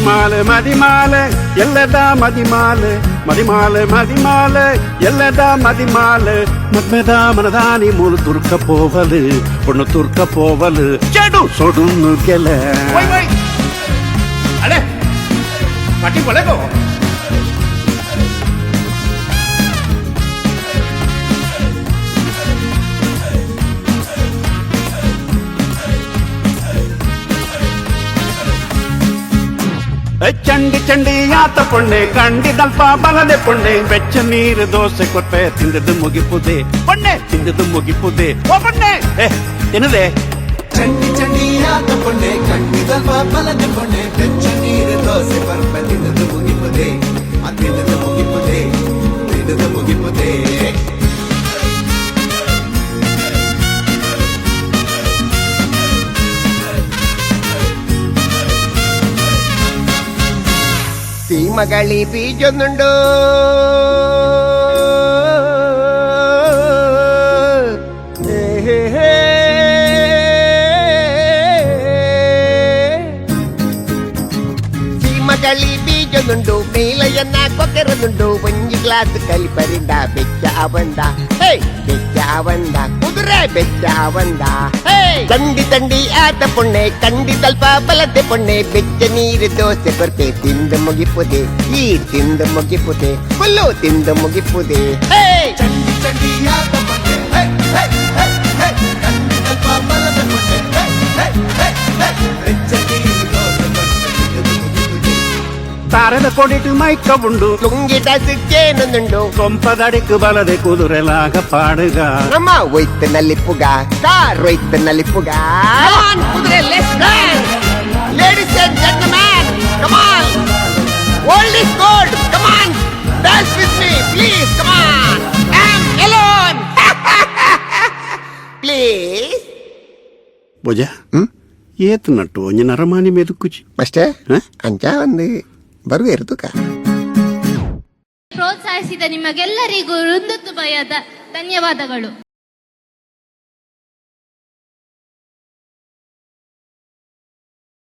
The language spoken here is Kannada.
ಮದಿಮಾಲೆ ಮದಿಮಾಲೆ ಎಲ್ಲದ ಮದಿಮಾಲೆ ಮದಿಮಾಲೆ ಮದಿಮಾಲೆ ಎಲ್ಲದ ಮದಿಮಾಲೆ ಮದ್ಮೆದ ಮನದಾನಿ ಮೂಲು ತುರ್ಕ ಪೋವಲು பொண்ணு ತುರ್ಕ ಪೋವಲು ಚೆಡು ಸೊಡುನ್ನು ಗೆಲ ಅಲೆ ಪಾಟಿ ಒಳಗೋ ಚಂಡಿ ಚಂಡಿ ಆತ ಪೊಣ್ಣೆ ಕಂಡಿದಲ್ಪ ಬಲದೆ ಪೊಣ್ಣೆ ಬೆಚ್ಚ ನೀರು ದೋಸೆ ಕೊಟ್ಟೆ ತಿಂದದ್ದು ಮುಗಿಪುದೆ ಪೊಣ್ಣೆ ತಿಂದದ್ದು ಮುಗಿಪುದೆ ಓ ಪೊಣ್ಣೆ ತಿನ್ನದೆ ಚಂಡಿ ಚಂಡಿ ಆತ ಪೊಣ್ಣೆ ಕಂಡಿದಲ್ಪ ಬಲದೆ ಪೊಣ್ಣೆ ಬೆಚ್ಚ ನೀರು ದೋಸೆ ಕೊಟ್ಟೆ ತಿಂದದ್ದು ಮುಗಿಪುದೆ ತಿಂದದ್ದು ಮುಗಿಪುದೆ ತಿಂದದ್ದು ಮುಗಿಪುದೆ ಸೀಮಗಳಿ ಬೀಜೊಂದುಂಡು ಸೀಮಗಳಿ ಬೀಜೊಂದುಂಡು ಮೇಲೆಯನ್ನ ಕೊಕ್ಕೆರದುಂಡು ಒಂಜಿ ಗ್ಲಾಸ್ ಕಲಿಪರಿಂದ ಬೆಚ್ಚ ಅವಂದ ಹೇ ಬೆಚ್ಚ ಅವಂದ ಕುದುರೆ ಬೆಚ್ಚ ಅವಂದ ಹೇ ತಂಡಿ ತಂಡಿ ಆತ ಪೊಣ್ಣೆ ಕಂಡಿದಲ್ಪ ಬಲದೆ ಪೊಣ್ಣೆ ಬೆಚ್ಚ ನೀರು ದೋಸೆ ಕೊರ್ತೆ ತಿಂದು ಮುಗಿಪುದೆ ಈ ತಿಂದು ಮುಗಿಪುದೆ ಫುಲ್ಲು ತಿಂದು ಮುಗಿಪುದೆ ಹೇ ಚಂಡಿ ಚಂಡಿ ಆತ ಪೊಣ್ಣೆ ಹೇ ಹೇ ಹೇ ಹೇ ಕಂಡಿದಲ್ಪ ಬಲದೆ ಪೊಣ್ಣೆ ಹೇ ಹೇ ಹೇ ಬೆಚ್ಚ ನೀರು ದೋಸೆ ಕೊಟ್ಟೆ ತಿಂದದ್ದು ಮುಗಿಪುದೆ ತಾರದ ಕೊಡಿಟ್ಟು ಮೈಕ ಉಂಡು ಲುಂಗಿದ ಸಿಕ್ಕೇನೊಂದುಂಡು ಕೊಂಪದಡಿக்கு ಬಲದೆ ಕುದುರೆಲಾಗ ಪಾಡುಗ ನಮ್ಮ ಒಯ್ತನಲ್ಲಿ ಪುಗ ಕಾರ್ ಒಯ್ತನಲ್ಲಿ ಪುಗ ಕುದುರೆ ladies and gentleman come on old is gold come on dance with me please come on I am alone please ಭುಜ ಏತ್ ನಟ್ಟು ಒಂಜಿ ನರಮಾನಿ ಮೆದುಕುಚಿ ಅಷ್ಟೇ ಅಂಚ ಒಂದು ಬರುವ ಇರ್ತುಕ ಪ್ರೋತ್ಸಾಹಿಸಿದ ನಿಮಗೆಲ್ಲರಿಗೂ ಹೃದಯ ಧನ್ಯವಾದಗಳು.